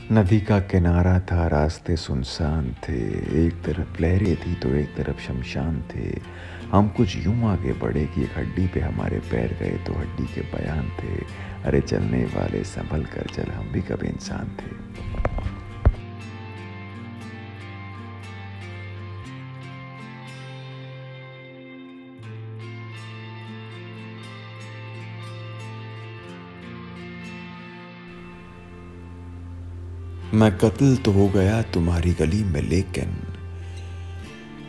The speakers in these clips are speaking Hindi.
नदी का किनारा था, रास्ते सुनसान थे। एक तरफ लहरें थी तो एक तरफ शमशान थे। हम कुछ यूं आगे बढ़े कि एक हड्डी पे हमारे पैर गए तो हड्डी के बयान थे। अरे चलने वाले संभल कर चल, हम भी कभी इंसान थे। मैं कत्ल तो हो गया तुम्हारी गली में लेकिन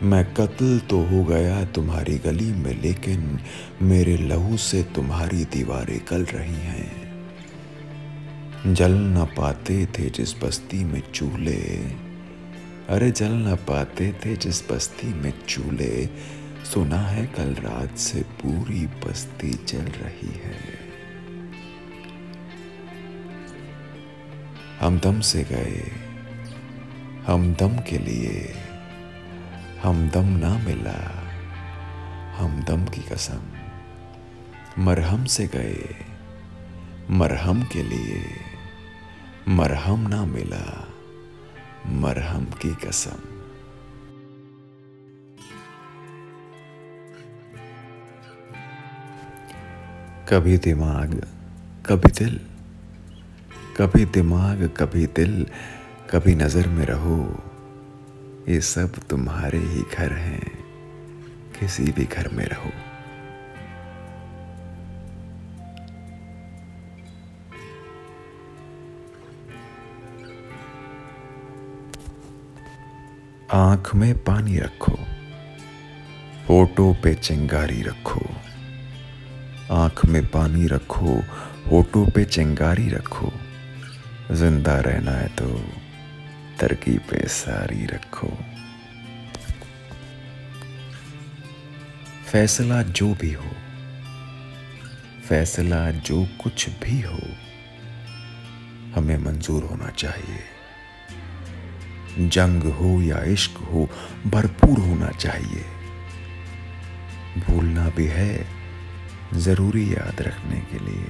मैं कत्ल तो हो गया तुम्हारी गली में लेकिन मेरे लहू से तुम्हारी दीवारें गल रही हैं। जल न पाते थे जिस बस्ती में चूल्हे, अरे जल न पाते थे जिस बस्ती में चूल्हे, सुना है कल रात से पूरी बस्ती जल रही है। हम दम से गए, हम दम के लिए, हम दम ना मिला, हम दम की कसम। मरहम से गए, मरहम के लिए, मरहम ना मिला, मरहम की कसम। कभी दिमाग, कभी दिल, कभी दिमाग कभी दिल, कभी नजर में रहो। ये सब तुम्हारे ही घर हैं, किसी भी घर में रहो। आंख में पानी रखो, होठों पे चिंगारी रखो। आंख में पानी रखो, होठों पे चिंगारी रखो। जिंदा रहना है तो तरकीबें सारी रखो। फैसला जो भी हो, फैसला जो कुछ भी हो, हमें मंजूर होना चाहिए। जंग हो या इश्क हो, भरपूर होना चाहिए। भूलना भी है जरूरी याद रखने के लिए।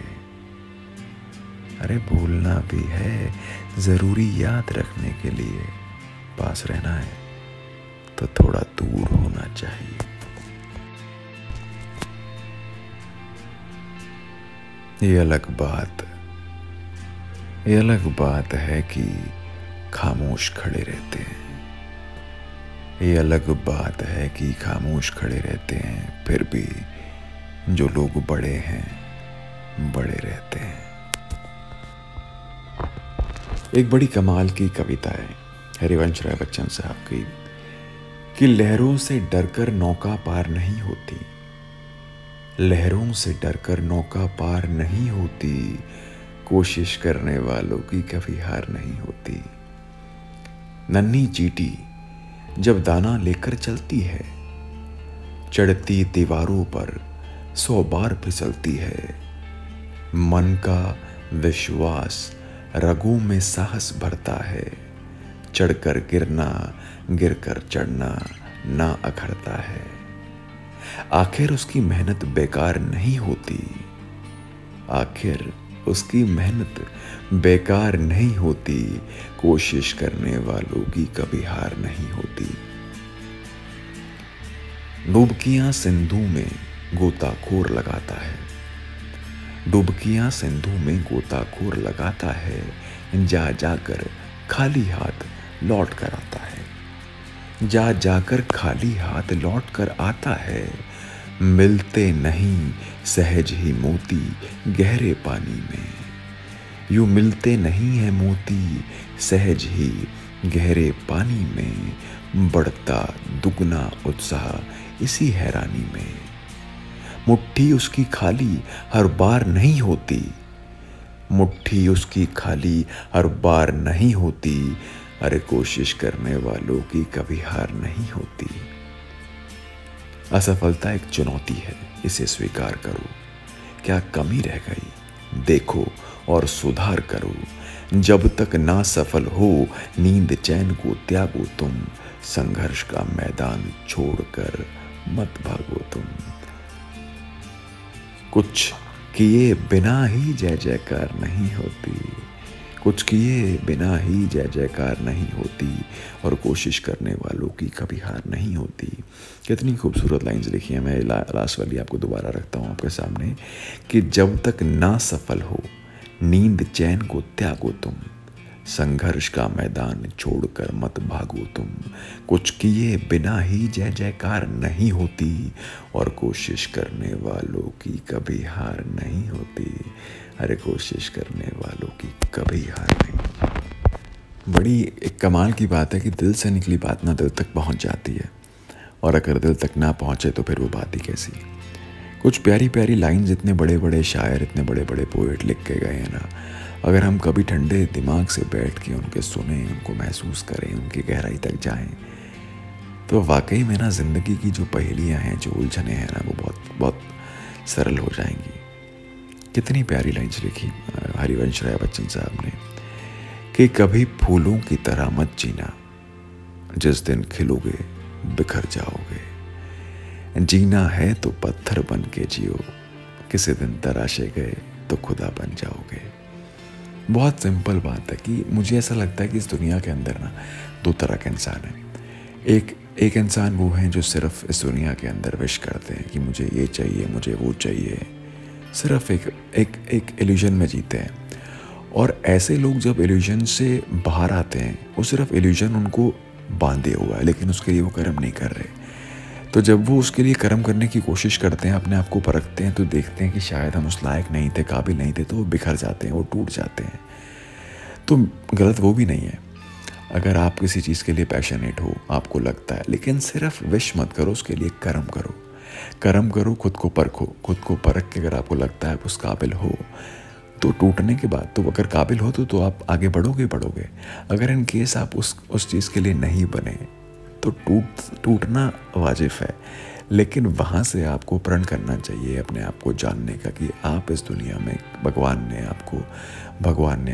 अरे भूलना भी है जरूरी याद रखने के लिए। पास रहना है तो थोड़ा दूर होना चाहिए। ये अलग बात है कि खामोश खड़े रहते हैं। ये अलग बात है कि खामोश खड़े रहते हैं, फिर भी जो लोग बड़े हैं बड़े रहते हैं। एक बड़ी कमाल की कविता है हरिवंश राय बच्चन साहब की कि लहरों से डरकर नौका पार नहीं होती, लहरों से डरकर नौका पार नहीं होती, कोशिश करने वालों की कभी हार नहीं होती। नन्ही चींटी जब दाना लेकर चलती है, चढ़ती दीवारों पर 100 बार फिसलती है। मन का विश्वास रगों में साहस भरता है, चढ़कर गिरना गिरकर चढ़ना ना अखरता है। आखिर उसकी मेहनत बेकार नहीं होती, आखिर उसकी मेहनत बेकार नहीं होती, कोशिश करने वालों की कभी हार नहीं होती। डुबकियां सिंधु में गोताखोर लगाता है, डुबकियां सिंधु में गोताखोर लगाता है, जा जाकर खाली हाथ लौट कर आता है, जा जाकर खाली हाथ लौट कर आता है। मिलते नहीं सहज ही मोती गहरे पानी में, यूं मिलते नहीं है मोती सहज ही गहरे पानी में, बढ़ता दुगना उत्साह इसी हैरानी में। मुट्ठी उसकी खाली हर बार नहीं होती, मुट्ठी उसकी खाली हर बार नहीं होती, अरे कोशिश करने वालों की कभी हार नहीं होती। असफलता एक चुनौती है, इसे स्वीकार करो। क्या कमी रह गई देखो और सुधार करो। जब तक ना सफल हो नींद चैन को त्यागो तुम, संघर्ष का मैदान छोड़कर मत भागो तुम। कुछ किए बिना ही जय जयकार नहीं होती, कुछ किए बिना ही जय जयकार नहीं होती और कोशिश करने वालों की कभी हार नहीं होती। कितनी खूबसूरत लाइंस लिखी हैं। मैं लास्ट वाली आपको दोबारा रखता हूँ आपके सामने कि जब तक ना सफल हो नींद चैन को त्यागो तुम, संघर्ष का मैदान छोड़कर मत भागो तुम। कुछ किए बिना ही जय जयकार नहीं होती और कोशिश करने वालों की कभी हार नहीं होती। अरे कोशिश करने वालों की कभी हार नहीं। बड़ी एक कमाल की बात है कि दिल से निकली बात ना दिल तक पहुंच जाती है, और अगर दिल तक ना पहुंचे तो फिर वो बात ही कैसी। कुछ प्यारी प्यारी लाइंस इतने बड़े बड़े शायर, इतने बड़े बड़े पोएट लिख के गए हैं ना, अगर हम कभी ठंडे दिमाग से बैठ के उनके सुने, उनको महसूस करें, उनकी गहराई तक जाएं, तो वाकई में ना ज़िंदगी की जो पहेलियां हैं, जो उलझने हैं ना, वो बहुत बहुत सरल हो जाएंगी। कितनी प्यारी लाइन्स लिखी हरिवंश राय बच्चन साहब ने कि कभी फूलों की तरह मत जीना, जिस दिन खिलोगे बिखर जाओगे। जीना है तो पत्थर बन के जियो, किसी दिन तराशे गए तो खुदा बन जाओगे। बहुत सिंपल बात है कि मुझे ऐसा लगता है कि इस दुनिया के अंदर ना दो तरह के इंसान हैं। एक इंसान वो हैं जो सिर्फ इस दुनिया के अंदर विश करते हैं कि मुझे ये चाहिए, मुझे वो चाहिए, सिर्फ एक इल्यूजन में जीते हैं। और ऐसे लोग जब इल्यूजन से बाहर आते हैं, वो सिर्फ इल्यूजन उनको बांधे हुआ है, लेकिन उसके लिए वो कर्म नहीं कर रहे। तो जब वो उसके लिए कर्म करने की कोशिश करते हैं, अपने आप को परखते हैं, तो देखते हैं कि शायद हम उस लायक नहीं थे, काबिल नहीं थे, तो वो बिखर जाते हैं, वो टूट जाते हैं। तो गलत वो भी नहीं है। अगर आप किसी चीज़ के लिए पैशनेट हो, आपको लगता है, लेकिन सिर्फ विश मत करो, उसके लिए कर्म करो। कर्म करो, खुद को परखो, खुद को परख के अगर आपको लगता है आप उस काबिल हो, तो टूटने के बाद तो अगर काबिल हो तो आप आगे बढ़ोगे। अगर इन केस आप उस चीज़ के लिए नहीं बने तो टूटना वाजिब है, लेकिन वहाँ से आपको प्रण करना चाहिए अपने आप को जानने का कि आप इस दुनिया में भगवान ने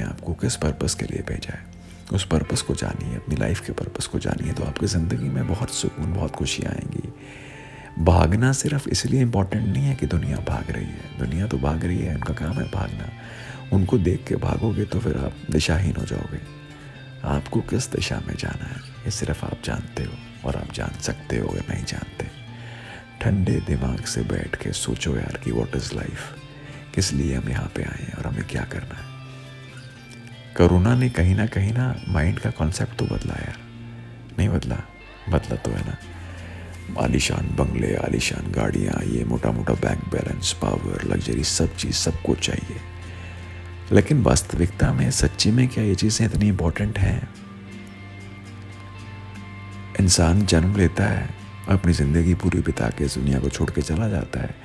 आपको किस पर्पस के लिए भेजा है। उस पर्पस को जानिए, अपनी लाइफ के पर्पस को जानिए, तो आपकी ज़िंदगी में बहुत सुकून, बहुत खुशियाँ आएंगी। भागना सिर्फ इसलिए इम्पोर्टेंट नहीं है कि दुनिया भाग रही है। दुनिया तो भाग रही है, उनका काम है भागना। उनको देख के भागोगे तो फिर आप दिशाहीन हो जाओगे। आपको किस दिशा में जाना है ये सिर्फ आप जानते हो, और आप जान सकते हो अगर नहीं जानते। ठंडे दिमाग से बैठ के सोचो यार कि व्हाट इज़ लाइफ, किस लिए हम यहाँ पे आए हैं और हमें क्या करना है। कोरोना ने कहीं ना माइंड का कॉन्सेप्ट तो बदला यार, नहीं बदला तो है ना। आलीशान बंगले, आलीशान गाड़ियाँ, ये मोटा मोटा बैंक बैलेंस, पावर, लग्जरी, सब चीज़ सबको चाहिए, लेकिन वास्तविकता में सच्ची में क्या ये चीज़ें इतनी इम्पोर्टेंट हैं? इंसान जन्म लेता है, अपनी ज़िंदगी पूरी बिता के इस दुनिया को छोड़ के चला जाता है।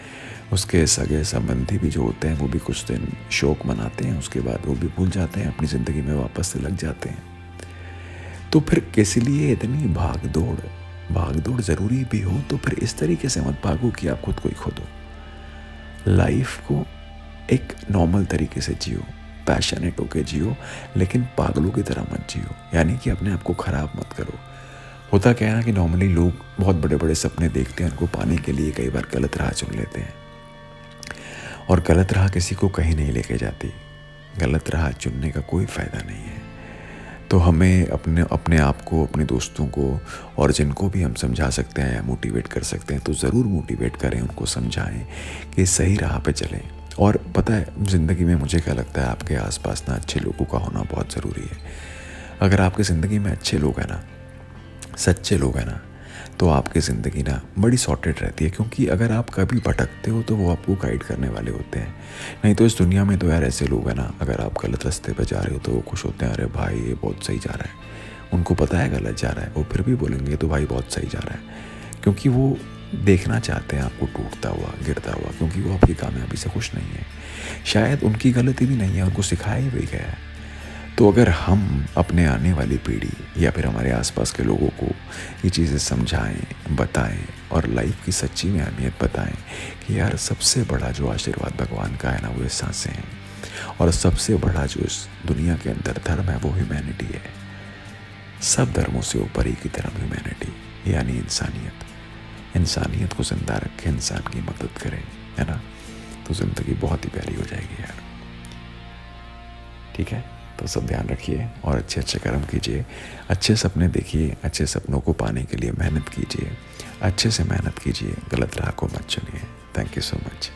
उसके सगे संबंधी भी जो होते हैं वो भी कुछ दिन शोक मनाते हैं, उसके बाद वो भी भूल जाते हैं, अपनी ज़िंदगी में वापस से लग जाते हैं। तो फिर किस लिए इतनी भाग दौड़ ज़रूरी भी हो तो फिर इस तरीके से मत भागो कि आप खुद को ही खो दो। लाइफ को एक नॉर्मल तरीके से जियो, पैशनेट होके जियो, लेकिन पागलों की तरह मत जियो। यानी कि अपने आप को ख़राब मत करो। होता क्या है ना कि नॉर्मली लोग बहुत बड़े बड़े सपने देखते हैं, उनको पाने के लिए कई बार गलत राह चुन लेते हैं, और गलत राह किसी को कहीं नहीं लेके जाती। गलत राह चुनने का कोई फ़ायदा नहीं है। तो हमें अपने आप को, अपने दोस्तों को, और जिनको भी हम समझा सकते हैं या मोटिवेट कर सकते हैं तो ज़रूर मोटिवेट करें, उनको समझाएं कि सही राह पे चलें। और पता है ज़िंदगी में मुझे क्या लगता है, आपके आसपास ना अच्छे लोगों का होना बहुत ज़रूरी है। अगर आपकी ज़िंदगी में अच्छे लोग हैं ना, सच्चे लोग हैं ना, तो आपकी ज़िंदगी ना बड़ी सॉर्टेड रहती है। क्योंकि अगर आप कभी भटकते हो तो वो आपको गाइड करने वाले होते हैं। नहीं तो इस दुनिया में तो यार ऐसे लोग हैं ना, अगर आप गलत रास्ते पर जा रहे हो तो वो खुश होते हैं, अरे भाई ये बहुत सही जा रहा है। उनको पता है गलत जा रहा है, वो फिर भी बोलेंगे तो भाई बहुत सही जा रहा है, क्योंकि वो देखना चाहते हैं आपको टूटता हुआ, गिरता हुआ, क्योंकि वो आपकी कामयाबी से खुश नहीं है। शायद उनकी गलती भी नहीं है, उनको सिखाया भी गया है। तो अगर हम अपने आने वाली पीढ़ी या फिर हमारे आसपास के लोगों को ये चीज़ें समझाएं, बताएं, और लाइफ की सच्ची में अहमियत बताएं कि यार सबसे बड़ा जो आशीर्वाद भगवान का है ना, वो ये सांसें हैं, और सबसे बड़ा जो इस दुनिया के अंदर धर्म है वो ह्यूमैनिटी है। सब धर्मों से ऊपर ही की धर्म ह्यूमैनिटी, यानी इंसानियत को जिंदा रखे, इंसान की मदद करें, है ना। तो ज़िंदगी बहुत ही प्यारी हो जाएगी यार। ठीक है। तो सब ध्यान रखिए और अच्छे अच्छे कर्म कीजिए, अच्छे सपने देखिए, अच्छे सपनों को पाने के लिए मेहनत कीजिए, अच्छे से मेहनत कीजिए, गलत राह को मत चुनिए। Thank you so much.